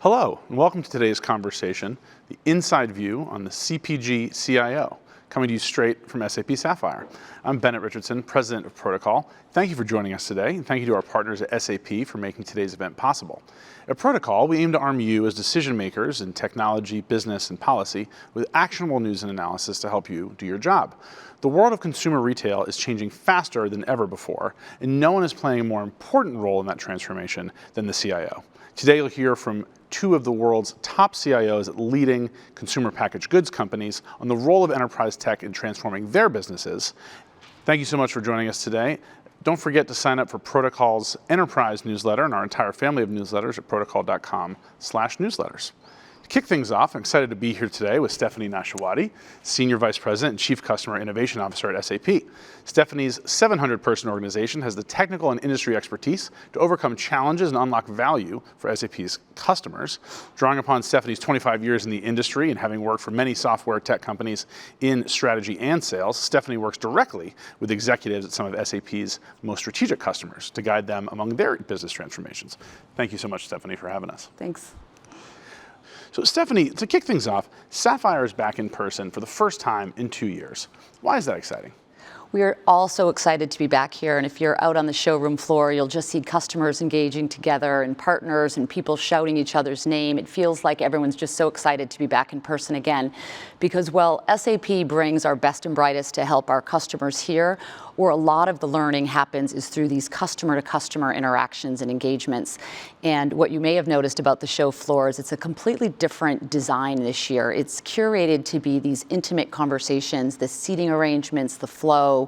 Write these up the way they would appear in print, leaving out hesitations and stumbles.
Hello, and welcome to today's conversation, the inside view on the CPG CIO, coming to you straight from SAP Sapphire. I'm Bennett Richardson, President of Protocol. Thank you for joining us today, and thank you to our partners at SAP for making today's event possible. At Protocol, we aim to arm you as decision makers in technology, business, and policy with actionable news and analysis to help you do your job. The world of consumer retail is changing faster than ever before, and no one is playing a more important role in that transformation than the CIO. Today, you'll hear from two of the world's top CIOs at leading consumer packaged goods companies on the role of enterprise tech in transforming their businesses. Thank you so much for joining us today. Don't forget to sign up for Protocol's enterprise newsletter and our entire family of newsletters at protocol.com/newsletters. To kick things off, I'm excited to be here today with Stephanie Nashawaty, Senior Vice President and Chief Customer Innovation Officer at SAP. Stephanie's 700-person organization has the technical and industry expertise to overcome challenges and unlock value for SAP's customers. Drawing upon Stephanie's 25 years in the industry and having worked for many software tech companies in strategy and sales, Stephanie works directly with executives at some of SAP's most strategic customers to guide them among their business transformations. Thank you so much, Stephanie, for having us. Thanks. So Stephanie, to kick things off, Sapphire is back in person for the first time in 2 years. Why is that exciting? We are all so excited to be back here, and if you're out on the showroom floor, you'll just see customers engaging together and partners and people shouting each other's name. It feels like everyone's just so excited to be back in person again because, well, SAP brings our best and brightest to help our customers here, where a lot of the learning happens is through these customer-to-customer interactions and engagements. And what you may have noticed about the show floor is it's a completely different design this year. It's curated to be these intimate conversations, the seating arrangements, the flow.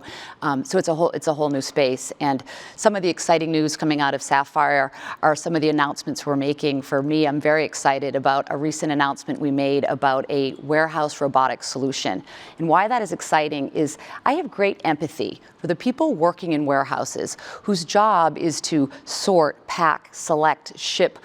So it's a whole new space. And some of the exciting news coming out of Sapphire are some of the announcements we're making. For me, I'm very excited about a recent announcement we made about a warehouse robotics solution. And why that is exciting is I have great empathy for the people working in warehouses whose job is to sort, pack, select, ship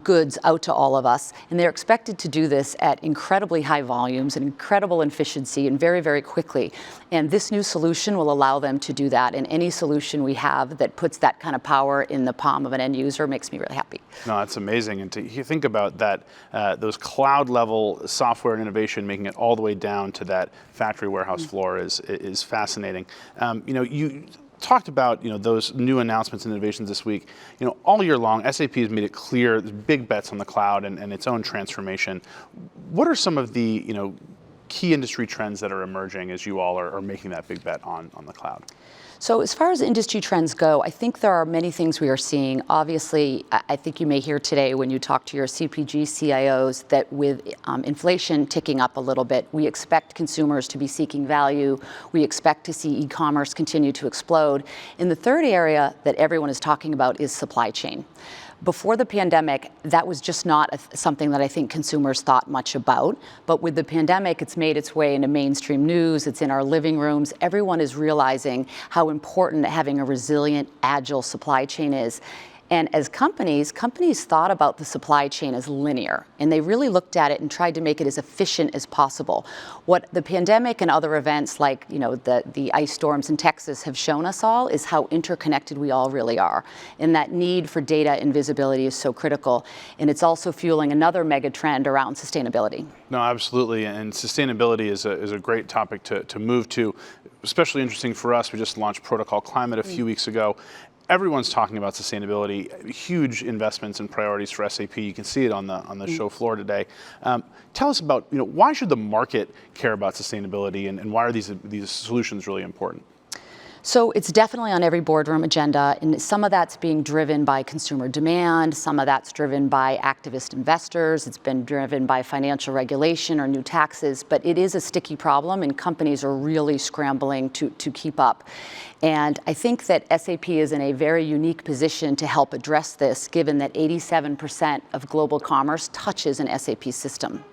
goods out to all of us. And they're expected to do this at incredibly high volumes and incredible efficiency and very, very quickly. And this new solution will allow them to do that. And any solution we have that puts that kind of power in the palm of an end user makes me really happy. No, that's amazing. And to think about that, those cloud level software and innovation, making it all the way down to that factory warehouse floor is fascinating. You talked about those new announcements and innovations this week. All year long, SAP has made it clear there's big bets on the cloud and its own transformation. What are some of the key industry trends that are emerging as you all are making that big bet on the cloud? So as far as industry trends go, I think there are many things we are seeing. Obviously, I think you may hear today when you talk to your CPG CIOs that with inflation ticking up a little bit, we expect consumers to be seeking value. We expect to see e-commerce continue to explode. And the third area that everyone is talking about is supply chain. Before the pandemic, that was just not something that I think consumers thought much about. But with the pandemic, it's made its way into mainstream news. It's in our living rooms. Everyone is realizing how important having a resilient, agile supply chain is. And as companies thought about the supply chain as linear, and they really looked at it and tried to make it as efficient as possible. What the pandemic and other events like the ice storms in Texas have shown us all is how interconnected we all really are. And that need for data and visibility is so critical. And it's also fueling another mega trend around sustainability. No, absolutely. And sustainability is a great topic to move to. Especially interesting for us, we just launched Protocol Climate a few weeks ago. Everyone's talking about sustainability, huge investments and priorities for SAP. You can see it on the show floor today. Tell us about why should the market care about sustainability and why are these solutions really important? So it's definitely on every boardroom agenda, and some of that's being driven by consumer demand, some of that's driven by activist investors, it's been driven by financial regulation or new taxes, but it is a sticky problem and companies are really scrambling to keep up. And I think that SAP is in a very unique position to help address this, given that 87% of global commerce touches an SAP system.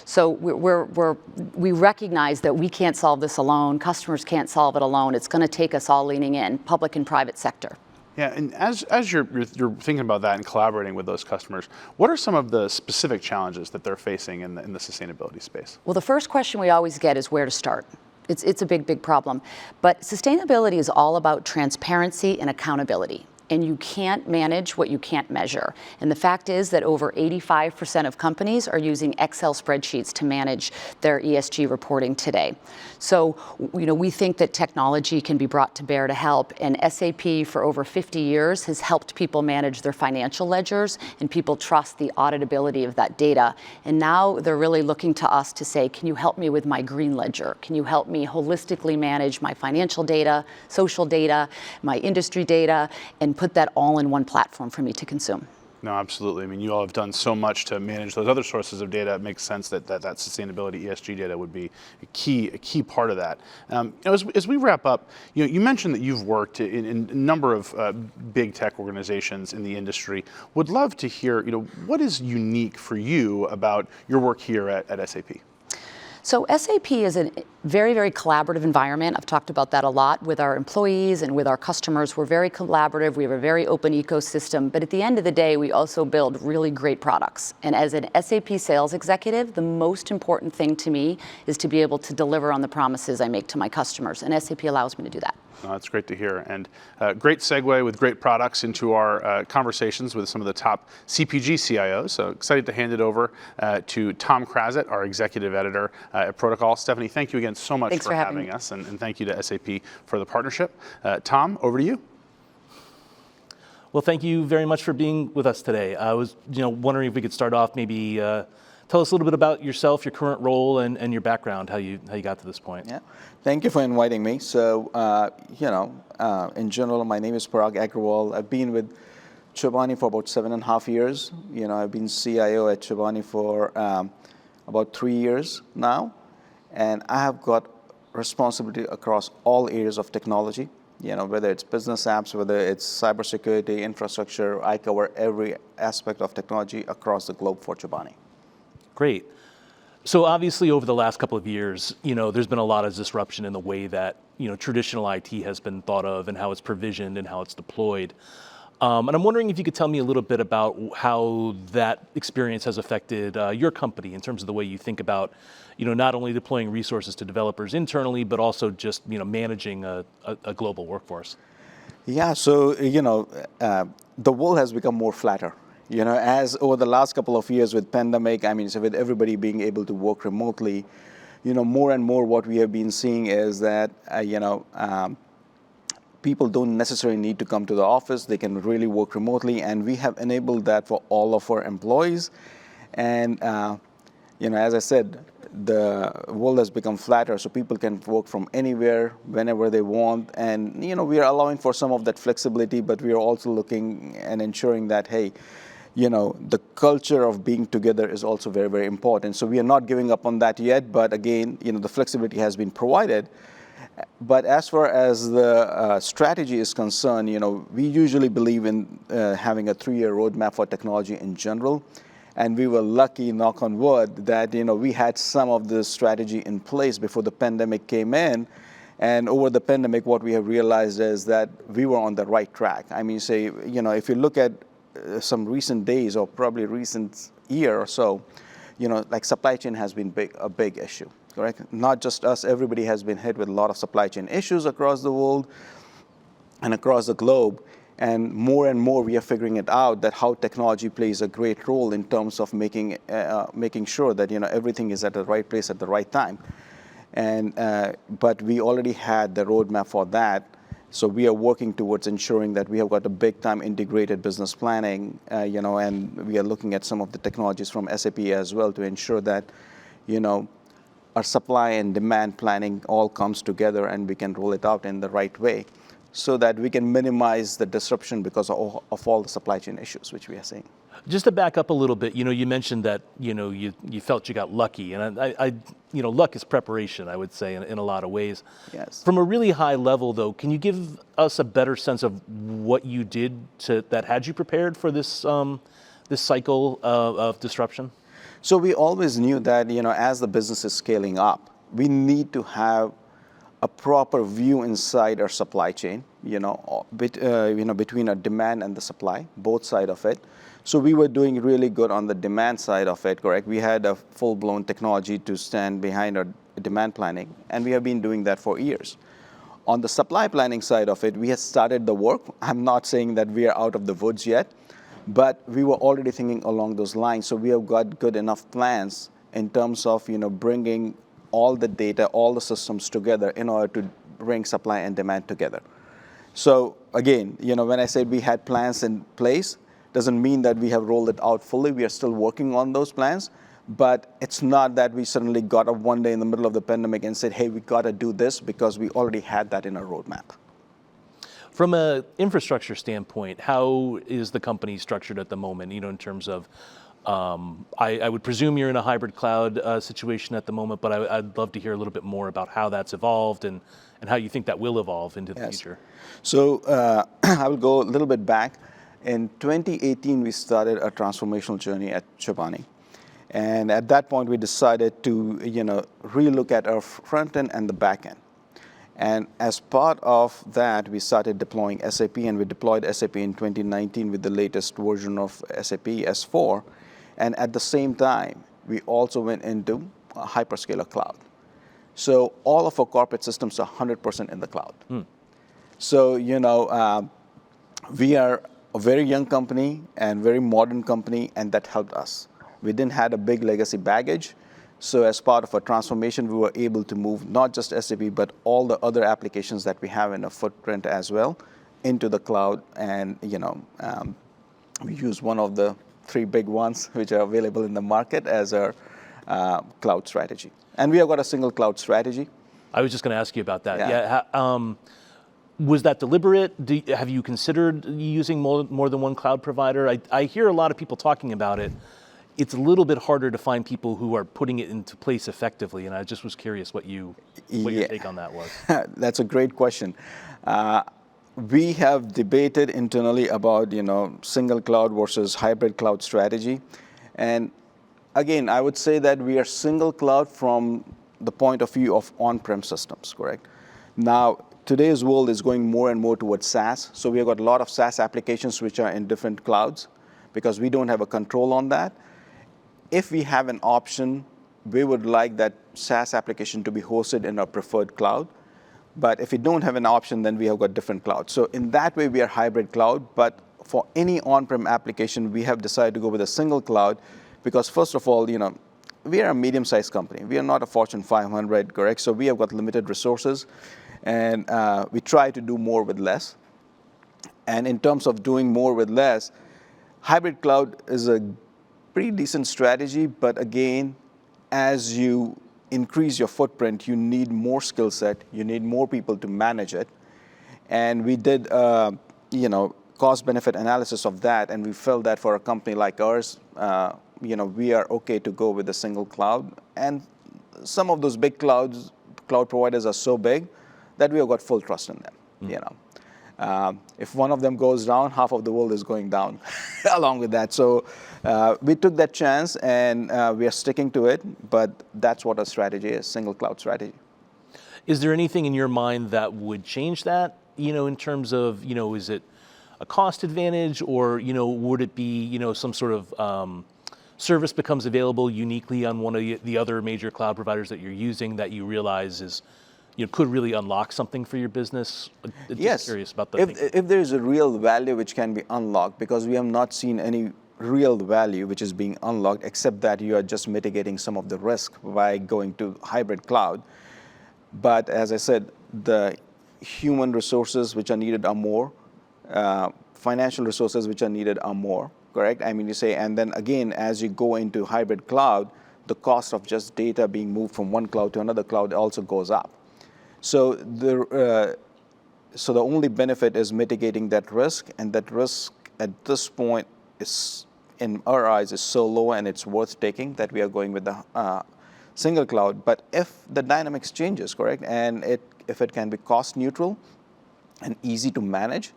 So we recognize that we can't solve this alone. Customers can't solve it alone. It's going to take us all leaning in, public and private sector. Yeah, and as you're thinking about that and collaborating with those customers, what are some of the specific challenges that they're facing in the sustainability space? Well, the first question we always get is where to start. It's a big problem. But sustainability is all about transparency and accountability. And you can't manage what you can't measure. And the fact is that over 85% of companies are using Excel spreadsheets to manage their ESG reporting today. So, we think that technology can be brought to bear to help. And SAP, for over 50 years, has helped people manage their financial ledgers, and people trust the auditability of that data. And now they're really looking to us to say, can you help me with my green ledger? Can you help me holistically manage my financial data, social data, my industry data, and put that all in one platform for me to consume? No, absolutely. I mean, you all have done so much to manage those other sources of data. It makes sense that sustainability ESG data would be a key part of that. As we wrap up, you mentioned that you've worked in a number of big tech organizations in the industry. Would love to hear, what is unique for you about your work here at SAP? So SAP is a very, very collaborative environment. I've talked about that a lot with our employees and with our customers. We're very collaborative. We have a very open ecosystem. But at the end of the day, we also build really great products. And as an SAP sales executive, the most important thing to me is to be able to deliver on the promises I make to my customers. And SAP allows me to do that. No, that's great to hear. And great segue with great products into our conversations with some of the top CPG CIOs. So excited to hand it over to Tom Krazit, our executive editor at Protocol. Stephanie, thank you again so much for having us. And thank you to SAP for the partnership. Tom, over to you. Well, thank you very much for being with us today. I was wondering if we could start off, maybe tell us a little bit about yourself, your current role, and your background, how you got to this point. Yeah, thank you for inviting me. So, in general, my name is Parag Agrawal. I've been with Chobani for about 7.5 years. I've been CIO at Chobani for about 3 years now, and I have got responsibility across all areas of technology. Whether it's business apps, whether it's cybersecurity, infrastructure, I cover every aspect of technology across the globe for Chobani. Great. So obviously over the last couple of years, there's been a lot of disruption in the way that, traditional IT has been thought of and how it's provisioned and how it's deployed. And I'm wondering if you could tell me a little bit about how that experience has affected your company in terms of the way you think about, not only deploying resources to developers internally, but also just, managing a global workforce. Yeah, so, the world has become more flatter. As over the last couple of years with pandemic, so with everybody being able to work remotely, more and more what we have been seeing is that, people don't necessarily need to come to the office. They can really work remotely, and we have enabled that for all of our employees. And, as I said, the world has become flatter, so people can work from anywhere, whenever they want. And, we are allowing for some of that flexibility, but we are also looking and ensuring that, hey, the culture of being together is also very, very important. So we are not giving up on that yet, but again, the flexibility has been provided. But as far as the strategy is concerned, we usually believe in having a 3-year roadmap for technology in general. And we were lucky, knock on wood, that we had some of the strategy in place before the pandemic came in. And over the pandemic, what we have realized is that we were on the right track. If you look at some recent days or probably recent year or so, like supply chain has been a big issue, correct? Not just us, everybody has been hit with a lot of supply chain issues across the world and across the globe. And more we are figuring it out that how technology plays a great role in terms of making sure that everything is at the right place at the right time. And but we already had the roadmap for that. So we are working towards ensuring that we have got a big-time integrated business planning, and we are looking at some of the technologies from SAP as well to ensure that, our supply and demand planning all comes together and we can roll it out in the right way so that we can minimize the disruption because of all the supply chain issues which we are seeing. Just to back up a little bit, you mentioned that, you felt you got lucky, and I luck is preparation, I would say, in a lot of ways. Yes. From a really high level, though, can you give us a better sense of what you did that had you prepared for this this cycle of disruption? So we always knew that, as the business is scaling up, we need to have a proper view inside our supply chain, between our demand and the supply, both sides of it. So we were doing really good on the demand side of it, correct? We had a full-blown technology to stand behind our demand planning, and we have been doing that for years. On the supply planning side of it, we have started the work. I'm not saying that we are out of the woods yet, but we were already thinking along those lines. So we have got good enough plans in terms of bringing all the data, all the systems together in order to bring supply and demand together. So again, when I said we had plans in place, doesn't mean that we have rolled it out fully. We are still working on those plans, but it's not that we suddenly got up one day in the middle of the pandemic and said, hey, we got to do this, because we already had that in our roadmap. From an infrastructure standpoint, how is the company structured at the moment, in terms of, I would presume you're in a hybrid cloud situation at the moment, but I'd love to hear a little bit more about how that's evolved and how you think that will evolve into the future. So I will go a little bit back. In 2018, we started a transformational journey at Chobani. And at that point, we decided to relook at our front end and the back end. And as part of that, we started deploying SAP, and we deployed SAP in 2019 with the latest version of SAP S4. And at the same time, we also went into a hyperscaler cloud. So all of our corporate systems are 100% in the cloud. So, we are a very young company and very modern company, and that helped us. We didn't have a big legacy baggage. So as part of our transformation, we were able to move not just SAP, but all the other applications that we have in a footprint as well into the cloud. And, we use one of the 3 big ones which are available in the market as our cloud strategy. And we have got a single cloud strategy. I was just going to ask you about that. Yeah. Was that deliberate? Have you considered using more than one cloud provider? I hear a lot of people talking about it. It's a little bit harder to find people who are putting it into place effectively, and I just was curious what your take on that was. That's a great question. We have debated internally about single cloud versus hybrid cloud strategy, and again, I would say that we are single cloud from the point of view of on-prem systems, correct? Now, today's world is going more and more towards SaaS, so we have got a lot of SaaS applications which are in different clouds because we don't have a control on that. If we have an option, we would like that SaaS application to be hosted in our preferred cloud. But if we don't have an option, then we have got different clouds. So in that way, we are hybrid cloud. But for any on-prem application, we have decided to go with a single cloud because, first of all, we are a medium-sized company. We are not a Fortune 500, correct? So we have got limited resources, and we try to do more with less. And in terms of doing more with less, hybrid cloud is a pretty decent strategy, but again, as you increase your footprint, you need more skill set, you need more people to manage it. And we did, cost-benefit analysis of that, and we felt that for a company like ours, we are okay to go with a single cloud. And some of those big cloud providers are so big that we have got full trust in them, If one of them goes down, half of the world is going down along with that. So we took that chance, and we are sticking to it, but that's what our strategy is, single cloud strategy. Is there anything in your mind that would change that, in terms of, is it a cost advantage, or, would it be, some sort of service becomes available uniquely on one of the other major cloud providers that you're using that you realize is could really unlock something for your business? Yes. Curious about that. If there is a real value which can be unlocked, because we have not seen any real value which is being unlocked, except that you are just mitigating some of the risk by going to hybrid cloud. But as I said, the human resources which are needed are more, financial resources which are needed are more, correct? I mean, and then again, as you go into hybrid cloud, the cost of just data being moved from one cloud to another cloud also goes up. So the only benefit is mitigating that risk, and that risk at this point is, in our eyes, is so low and it's worth taking that we are going with the single cloud. But if the dynamics changes, correct, and if it can be cost neutral and easy to manage,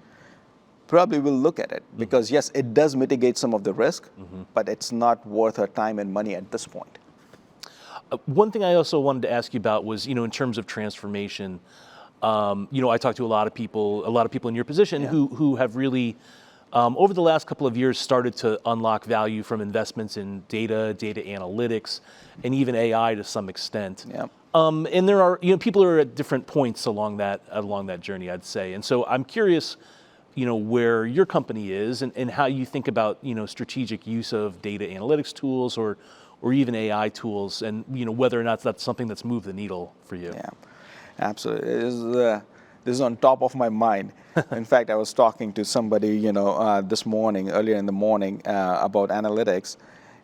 probably we'll look at it because yes, it does mitigate some of the risk, but it's not worth our time and money at this point. One thing I also wanted to ask you about was, in terms of transformation, I talked to a lot of people in your position who have really, over the last couple of years, started to unlock value from investments in data analytics, and even AI to some extent. Yep. And there are, people are at different points along that journey, I'd say. And so I'm curious, where your company is and how you think about, strategic use of data analytics tools or even AI tools, and whether or not that's something that's moved the needle for you. Yeah, absolutely. This is on top of my mind. In fact, I was talking to somebody, this morning, earlier in the morning, about analytics,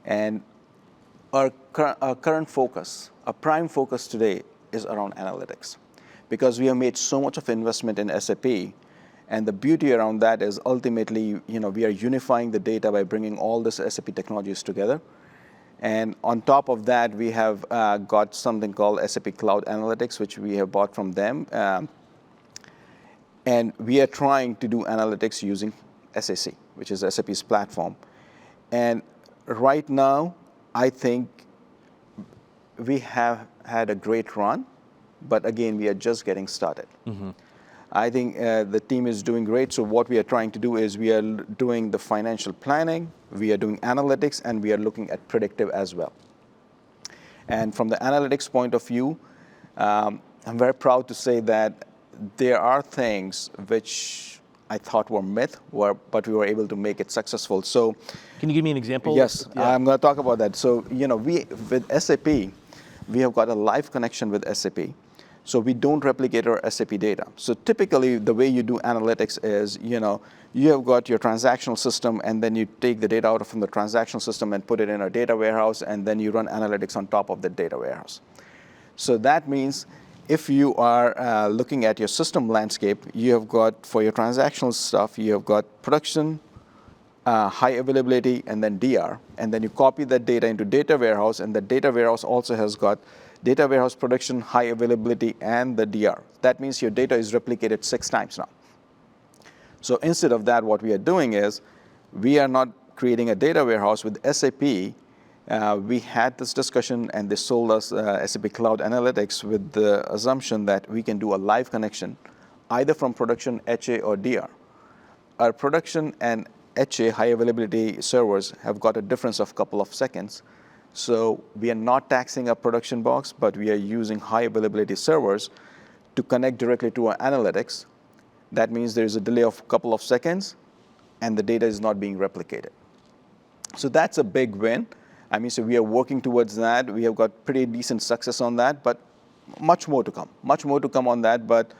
and our current focus, our prime focus today is around analytics, because we have made so much of investment in SAP, and the beauty around that is ultimately, we are unifying the data by bringing all this SAP technologies together. And on top of that, we have got something called SAP Cloud Analytics, which we have bought from them. And we are trying to do analytics using SAC, which is SAP's platform. And right now, I think we have had a great run, but again, we are just getting started. Mm-hmm. I think the team is doing great. So what we are trying to do is we are doing the financial planning, we are doing analytics, and we are looking at predictive as well. And from the analytics point of view, I'm very proud to say that there are things which I thought were myth, but we were able to make it successful. So, can you give me an example? Yes, yeah. I'm going to talk about that. So, with SAP, we have got a live connection with SAP. So we don't replicate our SAP data. So typically, the way you do analytics is, you have got your transactional system, and then you take the data out from the transactional system and put it in a data warehouse, and then you run analytics on top of the data warehouse. So that means if you are looking at your system landscape, you have got, for your transactional stuff, you have got production, high availability, and then DR. And then you copy that data into data warehouse, and the data warehouse also has got data warehouse production, high availability, and the DR. That means your data is replicated 6 times now. So instead of that, what we are doing is we are not creating a data warehouse with SAP. We had this discussion, and they sold us SAP Cloud Analytics with the assumption that we can do a live connection either from production, HA, or DR. Our production and HA, high availability servers, have got a difference of a couple of seconds. So we are not taxing a production box, but we are using high availability servers to connect directly to our analytics. That means there is a delay of a couple of seconds, and the data is not being replicated. So that's a big win. So we are working towards that. We have got pretty decent success on that, but much more to come. Much more to come on that, but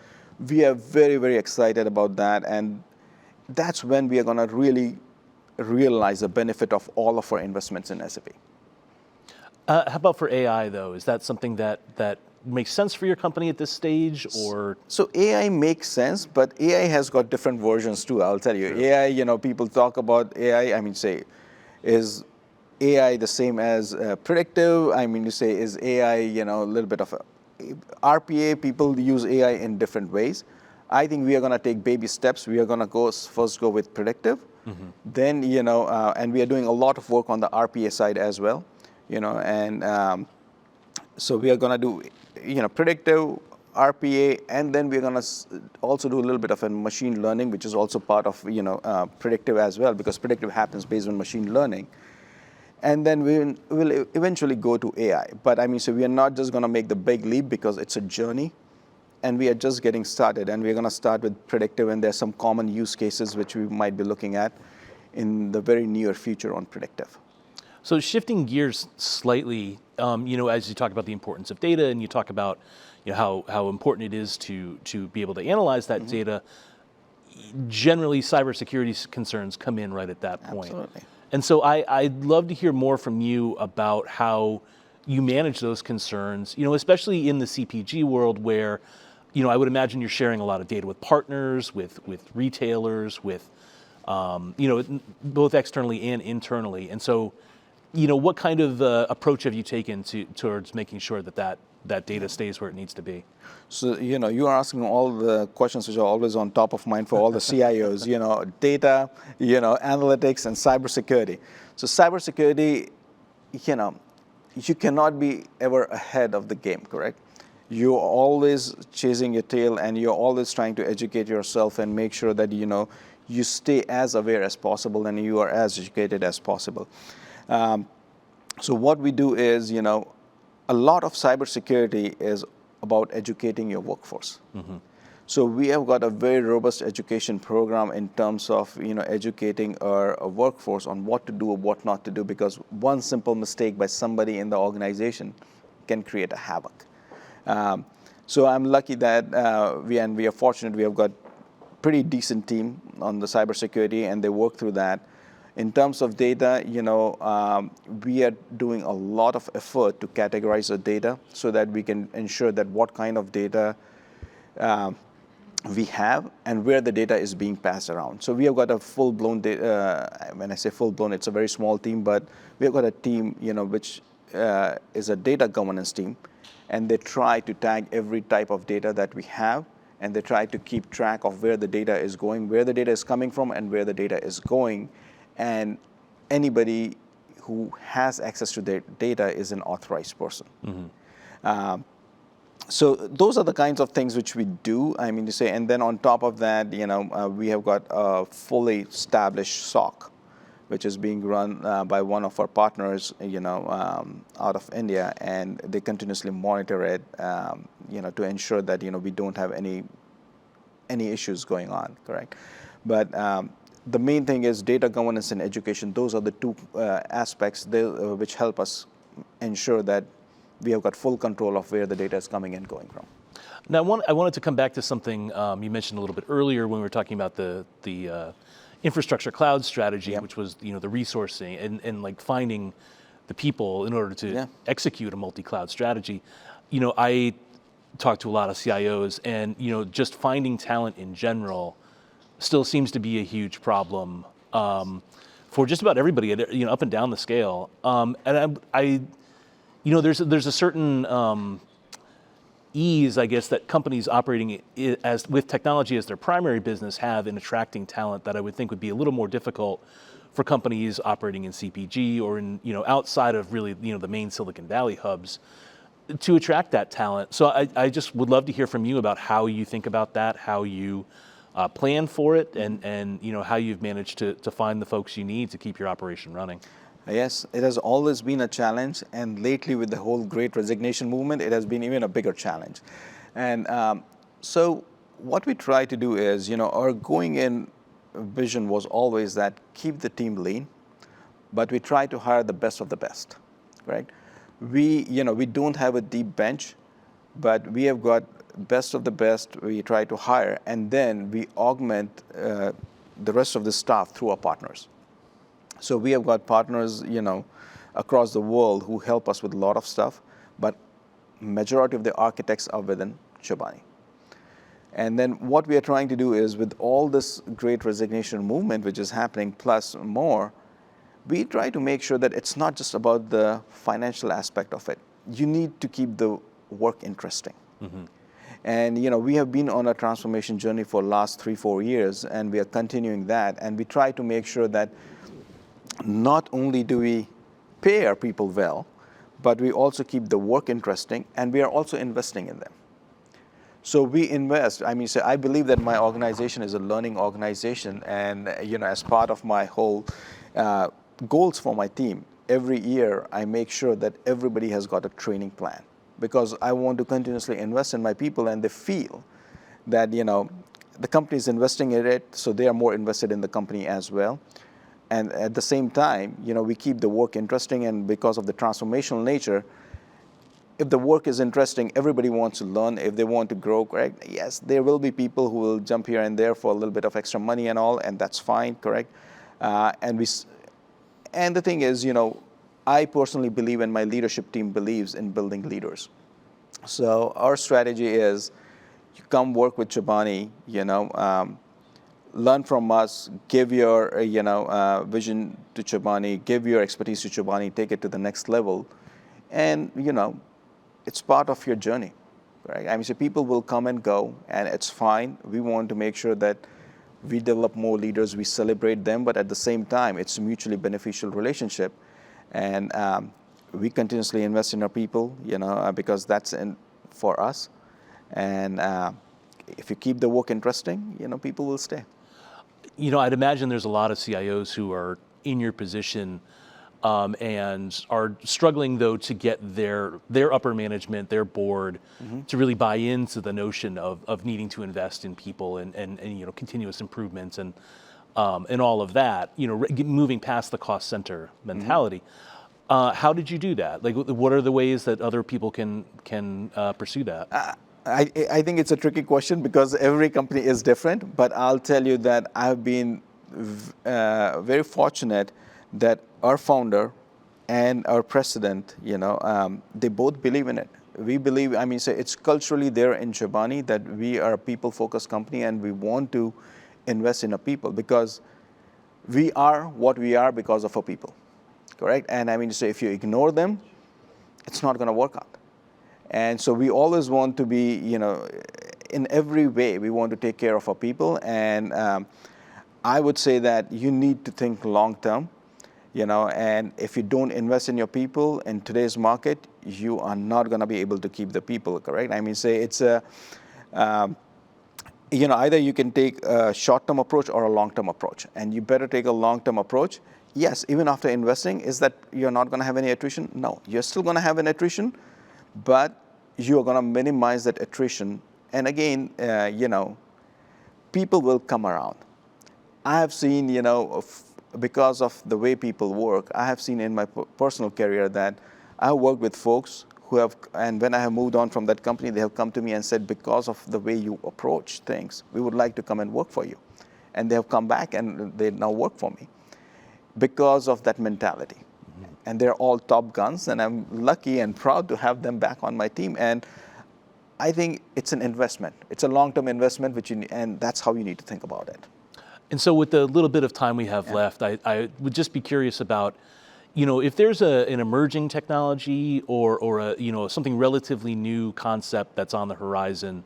we are very, very excited about that. And that's when we are going to really realize the benefit of all of our investments in SAP. How about for AI, though? Is that something that makes sense for your company at this stage, or? So AI makes sense, but AI has got different versions too, I'll tell you. Sure. AI, people talk about AI, is AI the same as predictive? You say, is AI, a little bit of RPA? People use AI in different ways. I think we are going to take baby steps. We are going to first go with predictive. Mm-hmm. Then, and we are doing a lot of work on the RPA side as well. So we are going to do, predictive, RPA, and then we're going to also do a little bit of a machine learning, which is also part of, predictive as well, because predictive happens based on machine learning. And then we will eventually go to AI. But so we are not just going to make the big leap, because it's a journey, and we are just getting started. And we're going to start with predictive, and there's some common use cases which we might be looking at in the very near future on predictive. So shifting gears slightly, as you talk about the importance of data, and you talk about how important it is to be able to analyze that mm-hmm. data, generally cybersecurity concerns come in right at that point. Absolutely. And so I'd love to hear more from you about how you manage those concerns, especially in the CPG world where, I would imagine you're sharing a lot of data with partners, with retailers, with, both externally and internally. And so, what kind of approach have you taken towards making sure that data stays where it needs to be? So, you are asking all the questions which are always on top of mind for all the CIOs, data, analytics, and cybersecurity. So cybersecurity, you cannot be ever ahead of the game, correct? You're always chasing your tail, and you're always trying to educate yourself and make sure that, you stay as aware as possible and you are as educated as possible. So what we do is, a lot of cybersecurity is about educating your workforce. So we have got a very robust education program in terms of educating our workforce on what to do or what not to do, because one simple mistake by somebody in the organization can create a havoc. So I'm lucky that we are fortunate we have got pretty decent team on the cybersecurity, and they work through that. In terms of data, we are doing a lot of effort to categorize the data so that we can ensure that what kind of data we have and where the data is being passed around. So we have got a full-blown data. When I say full-blown, it's a very small team, but we have got a team, which is a data governance team, and they try to tag every type of data that we have, and they try to keep track of where the data is going, where the data is coming from, and where the data is going. And anybody who has access to their data is an authorized person. So those are the kinds of things which we do. I mean to say, and then on top of that, we have got a fully established SOC, which is being run by one of our partners, out of India, and they continuously monitor it, to ensure that we don't have any issues going on. Correct, but the main thing is data governance and education. Those are the two aspects which help us ensure that we have got full control of where the data is coming and going from. Now, I wanted to come back to something you mentioned a little bit earlier when we were talking about the infrastructure cloud strategy, which was the resourcing and like finding the people in order to execute a multi-cloud strategy. I talk to a lot of CIOs, and just finding talent in general still seems to be a huge problem for just about everybody, up and down the scale. And there's a certain ease, I guess, that companies operating with technology as their primary business have in attracting talent that I would think would be a little more difficult for companies operating in CPG or in outside of really the main Silicon Valley hubs to attract that talent. So I just would love to hear from you about how you think about that, how you plan for it, and how you've managed to find the folks you need to keep your operation running. Yes, it has always been a challenge, and lately with the whole Great Resignation movement, it has been even a bigger challenge. And so what we try to do is, our going in vision was always that keep the team lean, but we try to hire the best of the best, right? We don't have a deep bench, but we have got best of the best we try to hire, and then we augment the rest of the staff through our partners. So we have got partners, across the world who help us with a lot of stuff, but majority of the architects are within Chobani. And then what we are trying to do is, with all this Great Resignation movement which is happening, plus more, we try to make sure that it's not just about the financial aspect of it. You need to keep the work interesting. And we have been on a transformation journey for the last 3-4 years, and we are continuing that. And we try to make sure that not only do we pay our people well, but we also keep the work interesting, and we are also investing in them. So we invest. I believe that my organization is a learning organization, and as part of my whole goals for my team, every year I make sure that everybody has got a training plan, because I want to continuously invest in my people, and they feel that the company is investing in it, so they are more invested in the company as well. And at the same time, we keep the work interesting, and because of the transformational nature, if the work is interesting, everybody wants to learn. If they want to grow, correct? Yes, there will be people who will jump here and there for a little bit of extra money and all, and that's fine, correct? And the thing is, I personally believe, and my leadership team believes in building leaders. So our strategy is, you come work with Chobani, learn from us, give your vision to Chobani, give your expertise to Chobani, take it to the next level, and it's part of your journey, right? So people will come and go, and it's fine. We want to make sure that we develop more leaders, we celebrate them, but at the same time, it's a mutually beneficial relationship, and we continuously invest in our people, because that's for us, and if you keep the work interesting, people will stay. I'd imagine there's a lot of CIOs who are in your position and are struggling though to get their upper management, their board, to really buy into the notion of needing to invest in people and continuous improvements and all of that. Moving past the cost center mentality. How did you do that? Like, what are the ways that other people can pursue that? I think it's a tricky question because every company is different, but I'll tell you that I've been very fortunate that our founder and our president, they both believe in it. We believe, it's culturally there in Chobani that we are a people-focused company and we want to invest in our people because we are what we are because of our people, correct? And if you ignore them, it's not going to work out. And so we always want to be, in every way, we want to take care of our people. And I would say that you need to think long term, and if you don't invest in your people in today's market, you are not going to be able to keep the people, correct? It's either you can take a short-term approach or a long-term approach. And you better take a long-term approach. Yes, even after investing, is that you're not going to have any attrition? No, you're still going to have an attrition, but you're going to minimize that attrition. And again, people will come around. I have seen, because of the way people work, I have seen in my personal career that I have worked with folks who have, and when I have moved on from that company, they have come to me and said, because of the way you approach things, we would like to come and work for you. And they have come back and they now work for me because of that mentality. And they're all top guns, and I'm lucky and proud to have them back on my team. And I think it's an investment. It's a long-term investment, and that's how you need to think about it. And so with the little bit of time we have left, I would just be curious about, if there's an emerging technology or a, something relatively new concept that's on the horizon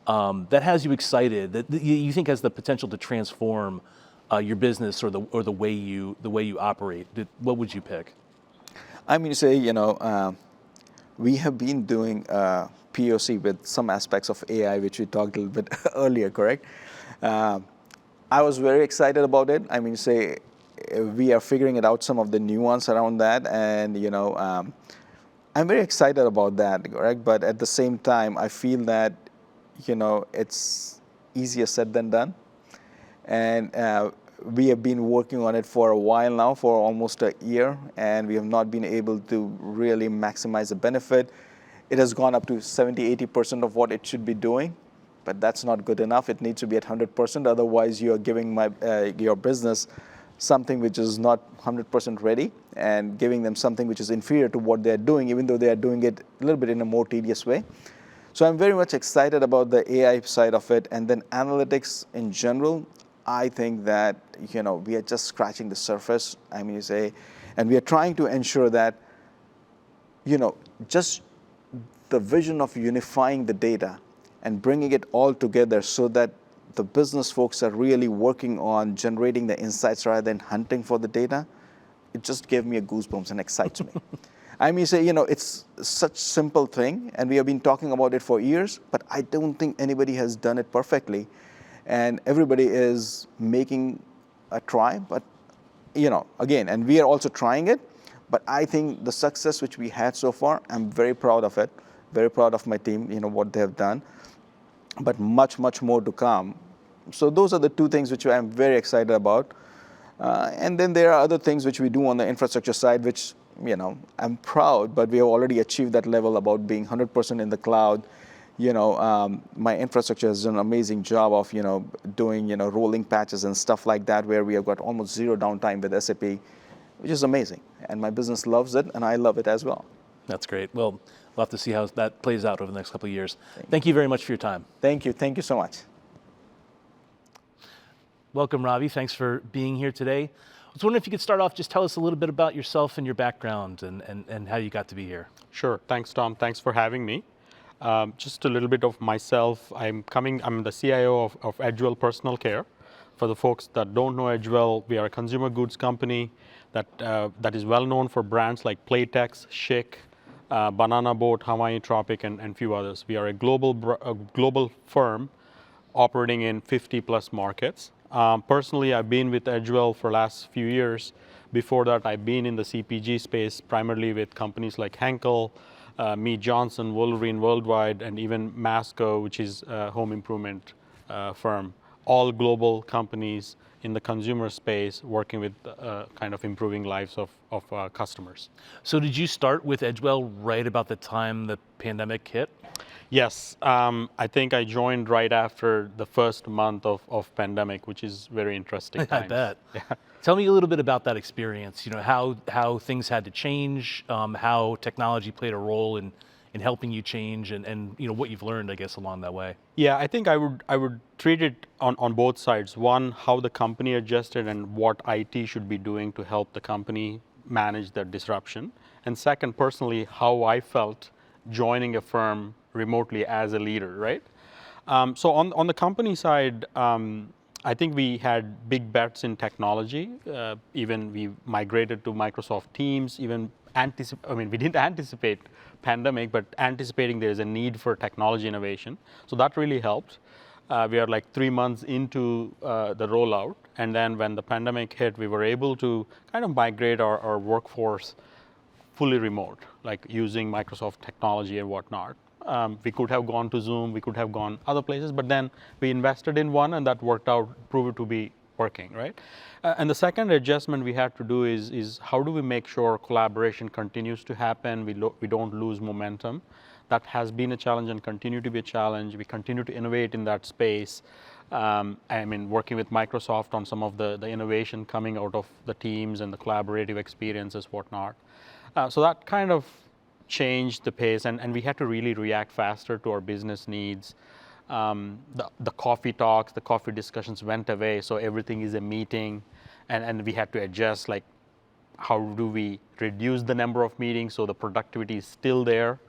that has you excited, that you think has the potential to transform your business or the way you operate, what would you pick? We have been doing POC with some aspects of AI, which we talked a little bit earlier, correct? I was very excited about it. We are figuring it out, some of the nuance around that, and I'm very excited about that, correct? But at the same time, I feel that it's easier said than done, and we have been working on it for a while now, for almost a year, and we have not been able to really maximize the benefit. It has gone up to 70-80% of what it should be doing, but that's not good enough. It needs to be at 100%. Otherwise, you are giving your business something which is not 100% ready and giving them something which is inferior to what they're doing, even though they are doing it a little bit in a more tedious way. So I'm very much excited about the AI side of it. And then analytics in general, I think that, we are just scratching the surface. And we are trying to ensure that, just the vision of unifying the data and bringing it all together so that the business folks are really working on generating the insights rather than hunting for the data, it just gave me a goosebumps and excites me. It's such a simple thing, and we have been talking about it for years, but I don't think anybody has done it perfectly. And everybody is making a try, but, again, and we are also trying it, but I think the success which we had so far, I'm very proud of it, very proud of my team, what they have done, but much, much more to come. So those are the two things which I'm very excited about. And then there are other things which we do on the infrastructure side, which, I'm proud, but we have already achieved that level about being 100% in the cloud. My infrastructure has done an amazing job of, doing, rolling patches and stuff like that, where we have got almost zero downtime with SAP, which is amazing. And my business loves it, and I love it as well. That's great. Well, we'll have to see how that plays out over the next couple of years. Thank you very much for your time. Thank you. Thank you so much. Welcome, Ravi. Thanks for being here today. I was wondering if you could start off, just tell us a little bit about yourself and your background and how you got to be here. Sure. Thanks, Tom. Thanks for having me. Just a little bit of myself. I'm the CIO of Edgewell Personal Care. For the folks that don't know Edgewell, we are a consumer goods company that is well known for brands like Playtex, Schick, Banana Boat, Hawaii Tropic, and few others. We are a global firm operating in 50+ markets. Personally, I've been with Edgewell for the last few years, Before that, I've been in the CPG space, primarily with companies like Henkel, Mead Johnson, Wolverine Worldwide, and even Masco, which is a home improvement firm. All global companies in the consumer space working with kind of improving lives of customers. So did you start with Edgewell right about the time the pandemic hit? Yes, I think I joined right after the first month of pandemic, which is very interesting times. I bet. Yeah. Tell me a little bit about that experience. You know, how things had to change, how technology played a role in helping you change, and you know what you've learned, I guess, along that way. Yeah, I think I would treat it on both sides. One, how the company adjusted and what IT should be doing to help the company manage that disruption. And second, personally, how I felt joining a firm remotely as a leader, right? So on the company side, I think we had big bets in technology. Even we migrated to Microsoft Teams. Even we didn't anticipate pandemic, but anticipating there is a need for technology innovation. So that really helped. We are like 3 months into the rollout, and then when the pandemic hit, we were able to kind of migrate our workforce fully remote, like using Microsoft technology and whatnot. We could have gone to Zoom, we could have gone other places, but then we invested in one, and that worked out, proved to be working, right? And the second adjustment we had to do is how do we make sure collaboration continues to happen, we don't lose momentum. That has been a challenge and continue to be a challenge. We continue to innovate in that space. Working with Microsoft on some of the innovation coming out of the teams and the collaborative experiences, whatnot. So that kind of changed the pace, and we had to really react faster to our business needs. The coffee talks, the coffee discussions went away, so everything is a meeting, and we had to adjust, like, how do we reduce the number of meetings so the productivity is still there.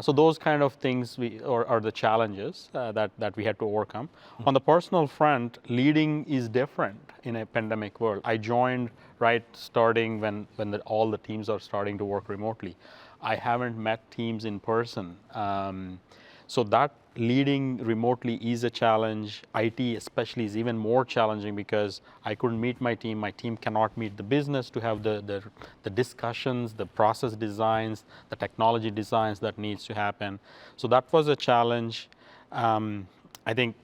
So those kind of things are the challenges that we had to overcome. On the personal front, leading is different in a pandemic world. I joined right starting when all the teams are starting to work remotely. I haven't met teams in person. So that leading remotely is a challenge. IT especially is even more challenging because I couldn't meet my team cannot meet the business to have the discussions, the process designs, the technology designs that needs to happen. So that was a challenge. I think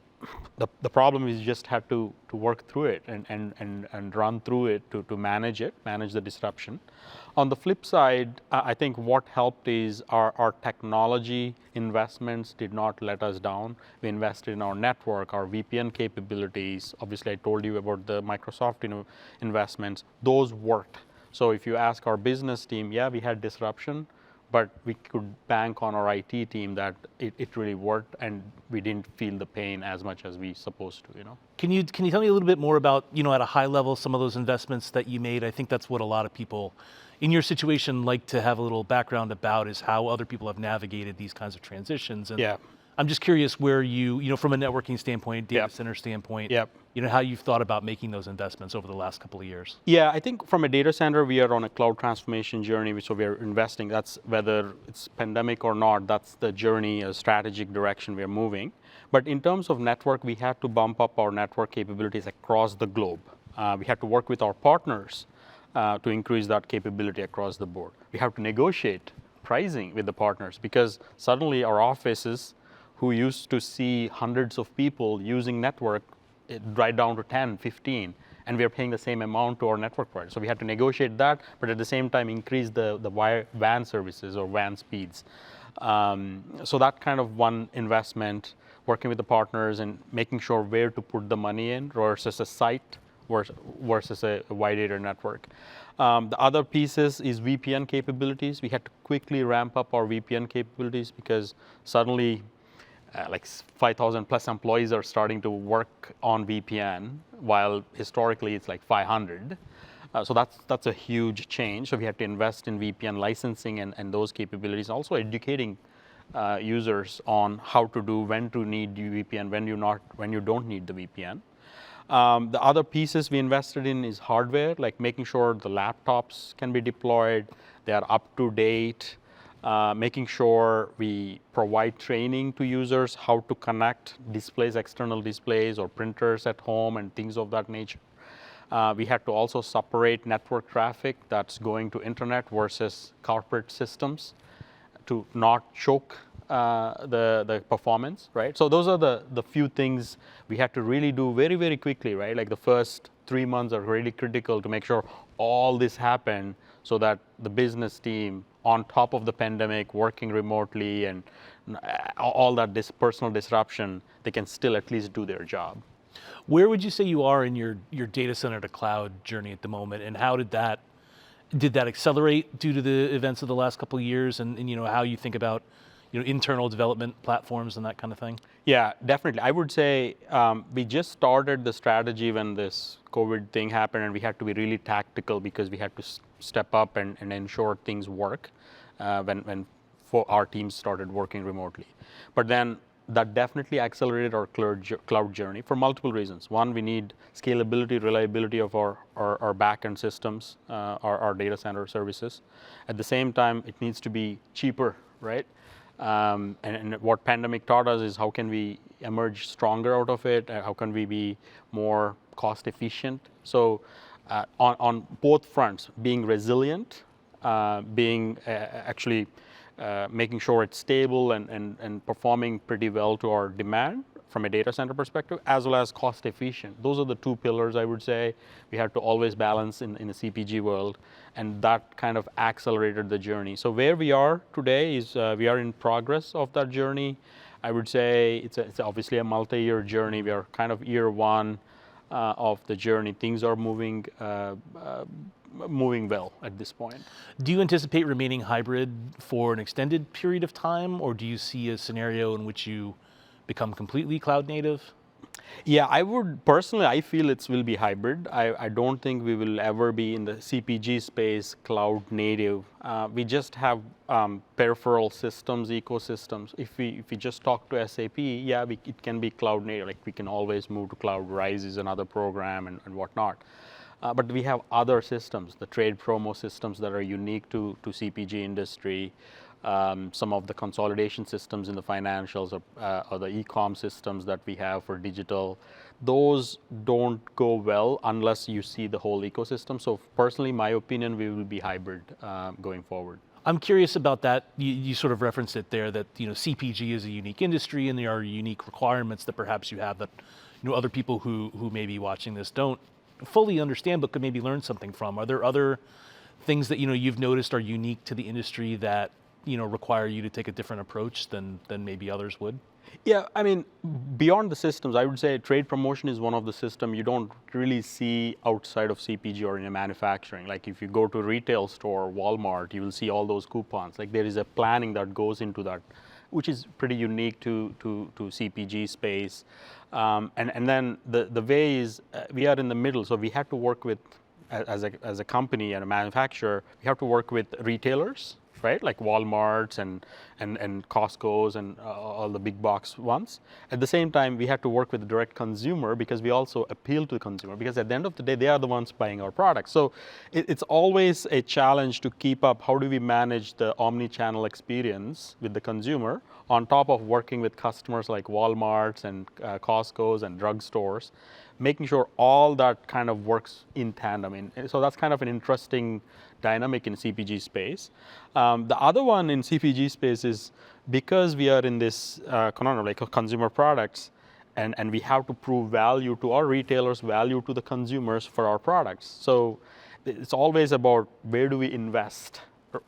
the problem is just had to work through it and run through it to manage the disruption. On the flip side, I think what helped is our technology investments did not let us down. We invested in our network, our VPN capabilities. Obviously, I told you about the Microsoft investments. Those worked. So if you ask our business team, yeah, we had disruption, but we could bank on our IT team that it really worked, and we didn't feel the pain as much as we supposed to, Can you tell me a little bit more about, at a high level, some of those investments that you made? I think that's what a lot of people in your situation like to have a little background about, is how other people have navigated these kinds of transitions. And Yeah. I'm just curious where you, from a networking standpoint, data center standpoint, how you've thought about making those investments over the last couple of years. Yeah, I think from a data center, we are on a cloud transformation journey, so we are investing. That's whether it's pandemic or not, that's the journey, a strategic direction we are moving. But in terms of network, we had to bump up our network capabilities across the globe. We had to work with our partners to increase that capability across the board. We have to negotiate pricing with the partners because suddenly our offices, who used to see hundreds of people using network, right down to 10, 15, and we are paying the same amount to our network provider. So we had to negotiate that, but at the same time increase the WAN services or WAN speeds. So that kind of one investment, working with the partners and making sure where to put the money in versus a site versus a wide area network. The other pieces is VPN capabilities. We had to quickly ramp up our VPN capabilities because suddenly like 5,000 plus employees are starting to work on VPN, while historically it's like 500. So that's a huge change. So we had to invest in VPN licensing and those capabilities. Also educating users on how to do, when to need VPN, when you don't need the VPN. The other pieces we invested in is hardware, like making sure the laptops can be deployed, they are up to date. Making sure we provide training to users how to connect displays, external displays or printers at home and things of that nature. We had to also separate network traffic that's going to internet versus corporate systems to not choke the performance, right? So those are the few things we had to really do very, very quickly, right? Like the first 3 months are really critical to make sure all this happened so that the business team, on top of the pandemic, working remotely and all that personal disruption, they can still at least do their job. Where would you say you are in your data center to cloud journey at the moment, and how did that accelerate due to the events of the last couple of years, and how you think about internal development platforms and that kind of thing? Yeah, definitely. I would say we just started the strategy when this COVID thing happened, and we had to be really tactical because we had to step up and ensure things work when our teams started working remotely. But then that definitely accelerated our cloud journey for multiple reasons. One, we need scalability, reliability of our back-end systems, our data center services. At the same time, it needs to be cheaper, right? And what pandemic taught us is how can we emerge stronger out of it? How can we be more cost efficient? So on both fronts, being resilient, being actually making sure it's stable and performing pretty well to our demand from a data center perspective, as well as cost efficient. Those are the two pillars I would say we had to always balance in the CPG world, and that kind of accelerated the journey. So where we are today is we are in progress of that journey. I would say it's obviously a multi-year journey. We are kind of year one of the journey. Things are moving well at this point. Do you anticipate remaining hybrid for an extended period of time, or do you see a scenario in which you become completely cloud native? Yeah, I feel it will be hybrid. I don't think we will ever be in the CPG space cloud native. We just have peripheral systems, ecosystems. If we just talk to SAP, yeah, it can be cloud native. Like we can always move to cloud. Rise is another program and whatnot. But we have other systems, the trade promo systems that are unique to CPG industry. Some of the consolidation systems in the financials or the e-com systems that we have for digital, those don't go well unless you see the whole ecosystem. So personally, my opinion, we will be hybrid going forward. I'm curious about that. You sort of referenced it there that CPG is a unique industry and there are unique requirements that perhaps you have that other people who may be watching this don't fully understand but could maybe learn something from. Are there other things that you've noticed are unique to the industry that require you to take a different approach than maybe others would? Yeah, I mean, beyond the systems, I would say trade promotion is one of the systems you don't really see outside of CPG or in a manufacturing. Like if you go to a retail store, Walmart, you will see all those coupons. Like there is a planning that goes into that, which is pretty unique to CPG space. And then the way is we are in the middle, so we have to work with, as a company and a manufacturer, we have to work with retailers, right? Like Walmarts and Costco's and all the big box ones. At the same time, we have to work with the direct consumer because we also appeal to the consumer, because at the end of the day, they are the ones buying our products. So it's always a challenge to keep up. How do we manage the omni-channel experience with the consumer on top of working with customers like Walmarts and Costco's and drugstores, making sure all that kind of works in tandem. And so that's kind of an interesting dynamic in CPG space. The other one in CPG space is because we are in this conundrum, like consumer products, and we have to prove value to our retailers, value to the consumers for our products. So it's always about where do we invest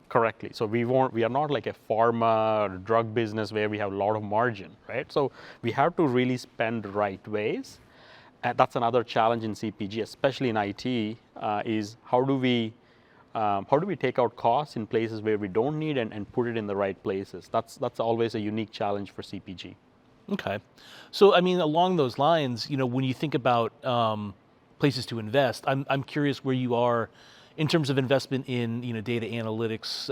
correctly. So we are not like a pharma or drug business where we have a lot of margin, right? So we have to really spend the right ways. And that's another challenge in CPG, especially in IT, is how do we take out costs in places where we don't need and put it in the right places? That's always a unique challenge for CPG. Okay. So, I mean, along those lines, when you think about places to invest, I'm curious where you are in terms of investment in, data analytics,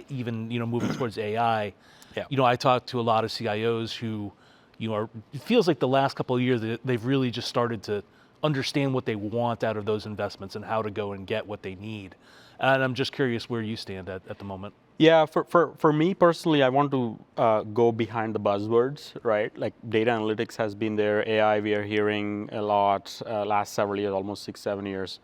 even, moving towards AI. Yeah. I talk to a lot of CIOs who, it feels like the last couple of years they've really just started to understand what they want out of those investments and how to go and get what they need. And I'm just curious where you stand at the moment. Yeah, for me personally, I want to go behind the buzzwords, right? Like data analytics has been there, AI we are hearing a lot last several years, almost 6-7 years.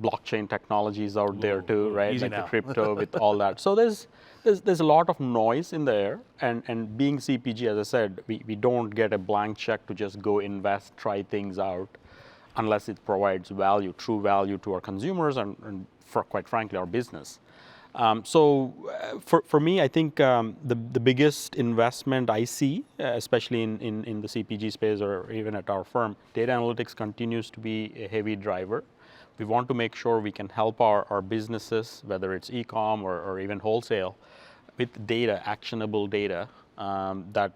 Blockchain technologies out there too, right? Easy Like now. the crypto with all that. So there's a lot of noise in there, and being CPG, as I said, we don't get a blank check to just go invest, try things out, unless it provides value, true value to our consumers and for quite frankly our business. For me, I think the biggest investment I see, especially in the CPG space or even at our firm, data analytics continues to be a heavy driver. We want to make sure we can help our businesses, whether it's e-com or even wholesale, with data, actionable data that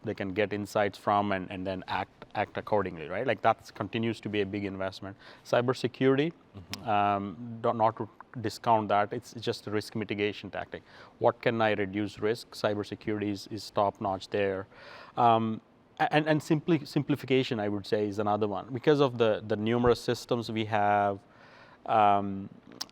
they can get insights from and then act accordingly, right? Like that continues to be a big investment. Cybersecurity, not to discount that, it's just a risk mitigation tactic. What can I reduce risk? Cybersecurity is top notch there. And simplification, I would say, is another one. Because of the numerous systems we have,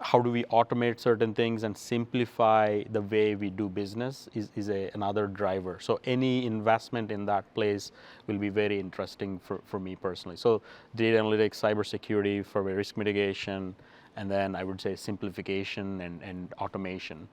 how do we automate certain things and simplify the way we do business is another driver. So any investment in that place will be very interesting for me personally. So data analytics, cybersecurity for risk mitigation, and then I would say simplification and automation.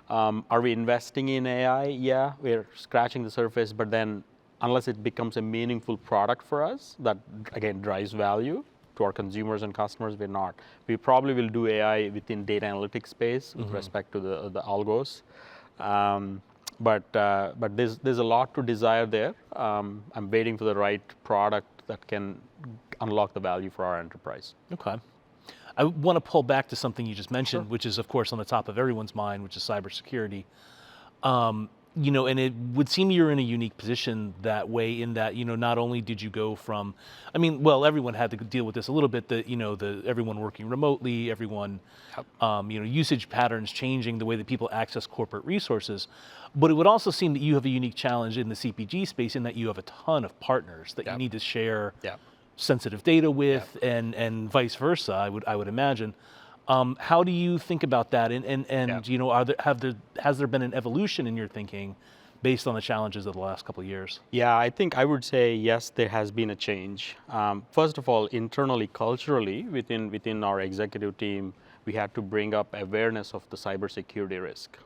Are we investing in AI? Yeah, we're scratching the surface, but then unless it becomes a meaningful product for us that, again, drives value to our consumers and customers, we're not. We probably will do AI within data analytics space with respect to the algos. But there's a lot to desire there. I'm waiting for the right product that can unlock the value for our enterprise. Okay. I want to pull back to something you just mentioned, which is, of course, on the top of everyone's mind, which is cybersecurity. And it would seem you're in a unique position that way in that, not only did you go from, everyone had to deal with this a little bit, everyone working remotely, everyone, usage patterns changing, the way that people access corporate resources. But it would also seem that you have a unique challenge in the CPG space in that you have a ton of partners that you need to share sensitive data with and vice versa, I would imagine. How do you think about that? Has there been an evolution in your thinking based on the challenges of the last couple of years? Yeah, I think I would say yes, there has been a change. First of all, internally, culturally, within our executive team, we had to bring up awareness of the cybersecurity risk,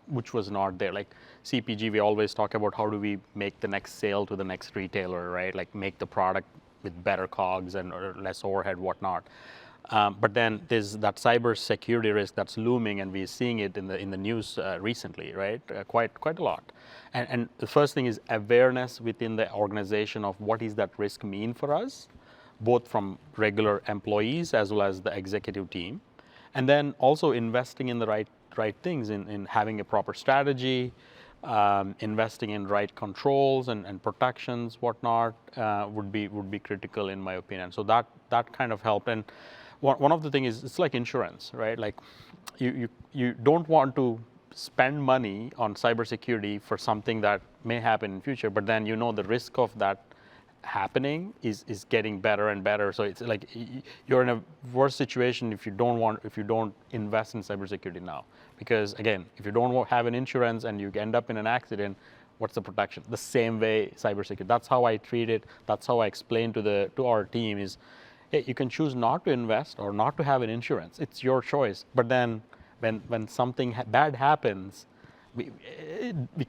which was not there. Like CPG, we always talk about how do we make the next sale to the next retailer, right? Like make the product with better COGS or less overhead, whatnot. But then there's that cybersecurity risk that's looming, and we're seeing it in the news recently, right? Quite a lot. And the first thing is awareness within the organization of what does that risk mean for us, both from regular employees as well as the executive team, and then also investing in the right things, in having a proper strategy, investing in right controls and protections, whatnot, would be critical in my opinion. So that kind of helped. And one of the things is it's like insurance, right? Like you don't want to spend money on cybersecurity for something that may happen in future, but then the risk of that happening is getting better and better. So it's like you're in a worse situation if you don't invest in cybersecurity now. Because again, if you don't have an insurance and you end up in an accident, what's the protection? The same way cybersecurity. That's how I treat it. That's how I explain to our team is, hey, you can choose not to invest or not to have an insurance. It's your choice. But then when something bad happens, we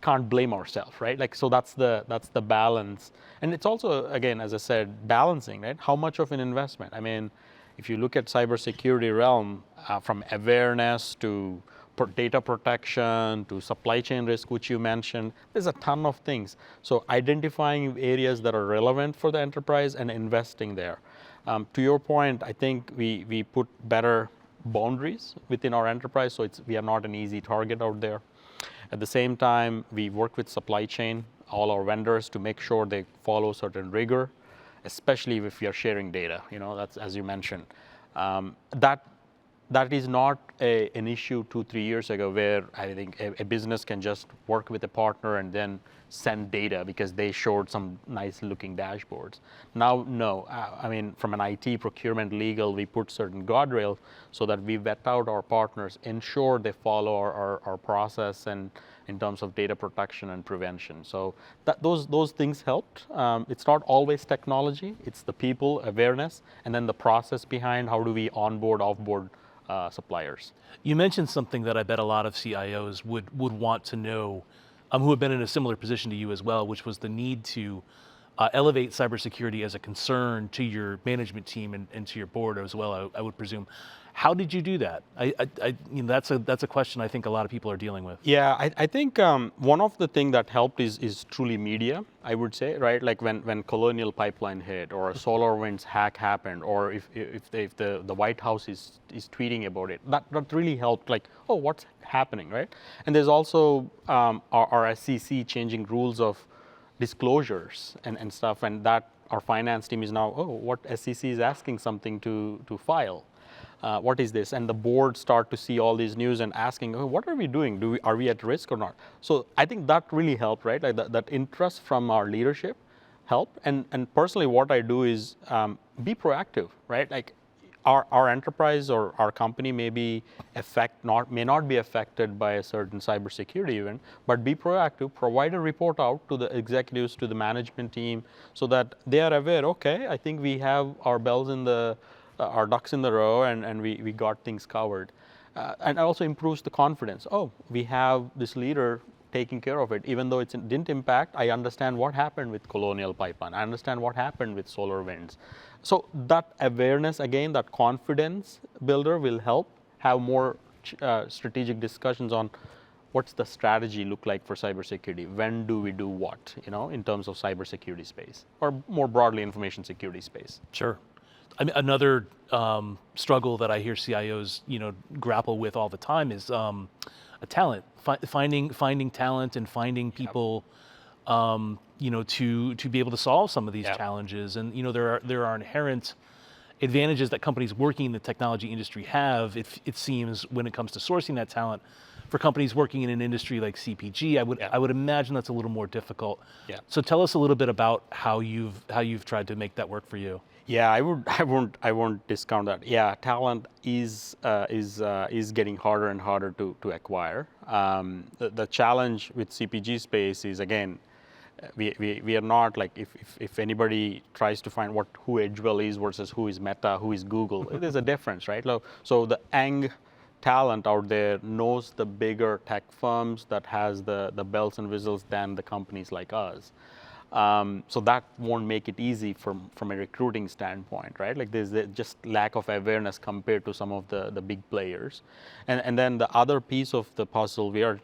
can't blame ourselves, right? Like, so that's the balance. And it's also, again, as I said, balancing, right? How much of an investment? I mean, if you look at cybersecurity realm, from awareness to data protection to supply chain risk, which you mentioned, there's a ton of things. So identifying areas that are relevant for the enterprise and investing there. To your point, I think we put better boundaries within our enterprise, so we are not an easy target out there. At the same time, we work with supply chain, all our vendors, to make sure they follow certain rigor, especially if we are sharing data. That's, as you mentioned. That that is not an issue 2-3 years ago, where I think a business can just work with a partner and then send data because they showed some nice looking dashboards. Now, no. I mean, from an IT, procurement, legal, we put certain guardrails so that we vet out our partners, ensure they follow our process and in terms of data protection and prevention. So those things helped. It's not always technology, it's the people, awareness, and then the process behind how do we onboard, offboard suppliers. You mentioned something that I bet a lot of CIOs would want to know, who have been in a similar position to you as well, which was the need to elevate cybersecurity as a concern to your management team and to your board as well, I would presume. How did you do that? That's a question I think a lot of people are dealing with. Yeah, I think one of the things that helped is truly media, I would say, right? Like when Colonial Pipeline hit, or a SolarWinds hack happened, or if the White House is tweeting about it, that really helped. Like, oh, what's happening, right? And there's also our SEC changing rules of disclosures and stuff, and that our finance team is now, oh, what SEC is asking something to file. What is this? And the board start to see all these news and asking, oh, what are we doing? Are we at risk or not? So I think that really helped, right? Like that interest from our leadership helped. And personally, what I do is be proactive, right? Like our enterprise or our company may not be affected by a certain cybersecurity event, but be proactive, provide a report out to the executives, to the management team, so that they are aware, okay, I think we have our our ducks in the row, and we got things covered. And it also improves the confidence. Oh, we have this leader taking care of it. Even though it didn't impact, I understand what happened with Colonial Pipeline. I understand what happened with SolarWinds. So that awareness, again, that confidence builder will help have more strategic discussions on what's the strategy look like for cybersecurity? When do we do what, in terms of cybersecurity space, or more broadly, information security space? Sure. I mean, another struggle that I hear CIOs, grapple with all the time is talent, finding talent and finding people, to be able to solve some of these challenges. And there are inherent advantages that companies working in the technology industry have. It seems, when it comes to sourcing that talent. For companies working in an industry like CPG, I would imagine that's a little more difficult. Yeah. So tell us a little bit about how you've tried to make that work for you. Yeah, I won't discount that. Yeah, talent is getting harder and harder to acquire. The challenge with CPG space is, again, we are not like, if anybody tries to find who Edgewell is versus who is Meta, who is Google, there's a difference, right? So the talent out there knows the bigger tech firms that has the bells and whistles than the companies like us. So that won't make it easy from a recruiting standpoint, right? Like there's just lack of awareness compared to some of the big players. And then the other piece of the puzzle we are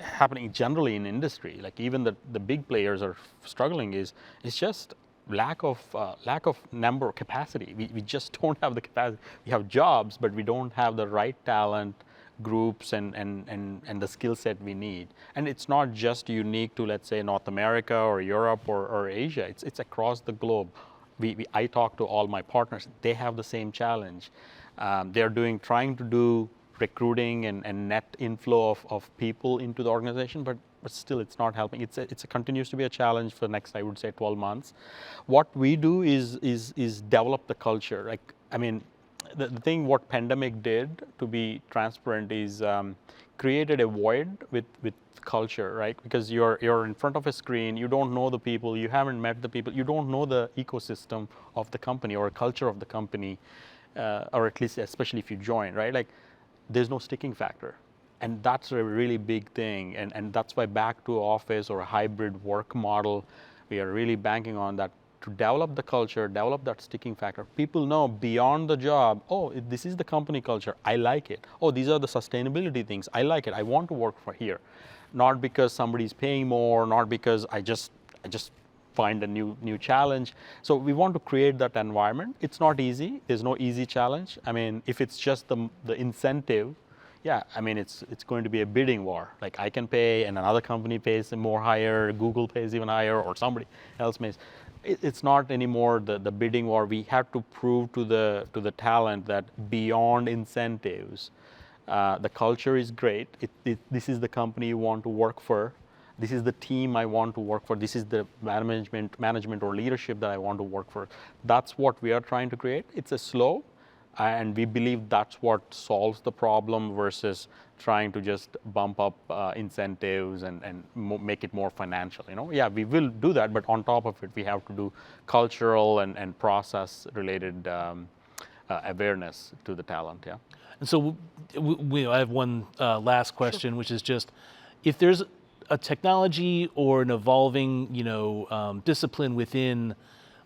happening generally in industry, like even the big players are struggling, it's just lack of number capacity. We just don't have the capacity. We have jobs, but we don't have the right talent groups and the skill set we need. And it's not just unique to, let's say, North America or Europe or Asia. It's across the globe. I talk to all my partners. They have the same challenge. They're trying to do recruiting and net inflow of people into the organization, but still it's not helping. It continues to be a challenge for the next, I would say, 12 months. What we do is develop the culture. Like, I mean, the thing what pandemic did, to be transparent, is created a void with culture, right? Because you're in front of a screen, you don't know the people, you haven't met the people, you don't know the ecosystem of the company or culture of the company, or at least especially if you join, right? Like, there's no sticking factor. And that's a really big thing. And that's why back to office or a hybrid work model, we are really banking on that to develop the culture, develop that sticking factor. People know beyond the job, oh, this is the company culture, I like it. Oh, these are the sustainability things, I like it, I want to work for here. Not because somebody's paying more, not because I just find a new challenge. So we want to create that environment. It's not easy. There's no easy challenge. I mean, if it's just the incentive, yeah, I mean, it's going to be a bidding war. Like, I can pay and another company pays more higher, Google pays even higher, or somebody else pays. it's not anymore the bidding war. We have to prove to the talent that beyond incentives, the culture is great. This is the company you want to work for. This is the team I want to work for. This is the management or leadership that I want to work for. That's what we are trying to create. It's a slow, and we believe that's what solves the problem versus trying to just bump up incentives and make it more financial. Yeah, we will do that, but on top of it, we have to do cultural and process related awareness to the talent. Yeah. And so I have one last question, which is just if there's a technology or an evolving, discipline within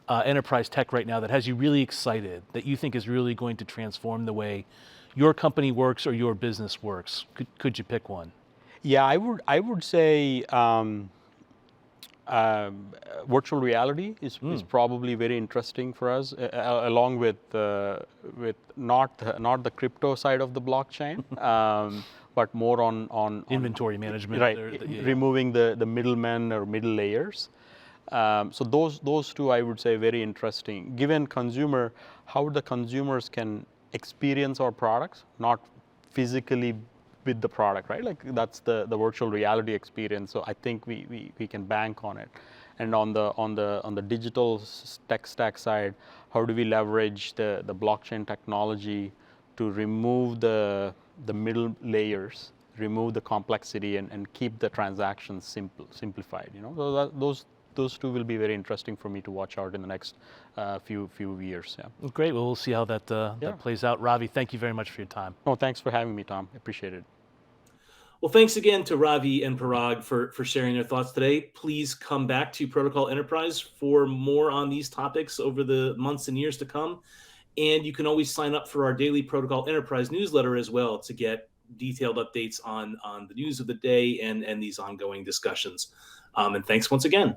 enterprise tech right now that has you really excited, that you think is really going to transform the way your company works or your business works, could you pick one? Yeah, I would say virtual reality is probably very interesting for us, along with not the crypto side of the blockchain, but more on inventory management, right? Removing the middlemen or middle layers. So those two I would say very interesting. Given consumer, how the consumers can experience our products, not physically with the product, right? Like that's the virtual reality experience. So I think we can bank on it. And on the digital tech stack side, how do we leverage the blockchain technology to remove the middle layers, remove the complexity, and keep the transactions simplified. So those two will be very interesting for me to watch out in the next few years. Yeah. Great. Well, we'll see how that plays out. Ravi, thank you very much for your time. Oh, thanks for having me, Tom. Appreciate it. Well, thanks again to Ravi and Parag for sharing their thoughts today. Please come back to Protocol Enterprise for more on these topics over the months and years to come. And you can always sign up for our daily Protocol Enterprise newsletter as well to get detailed updates on the news of the day and these ongoing discussions. And thanks once again.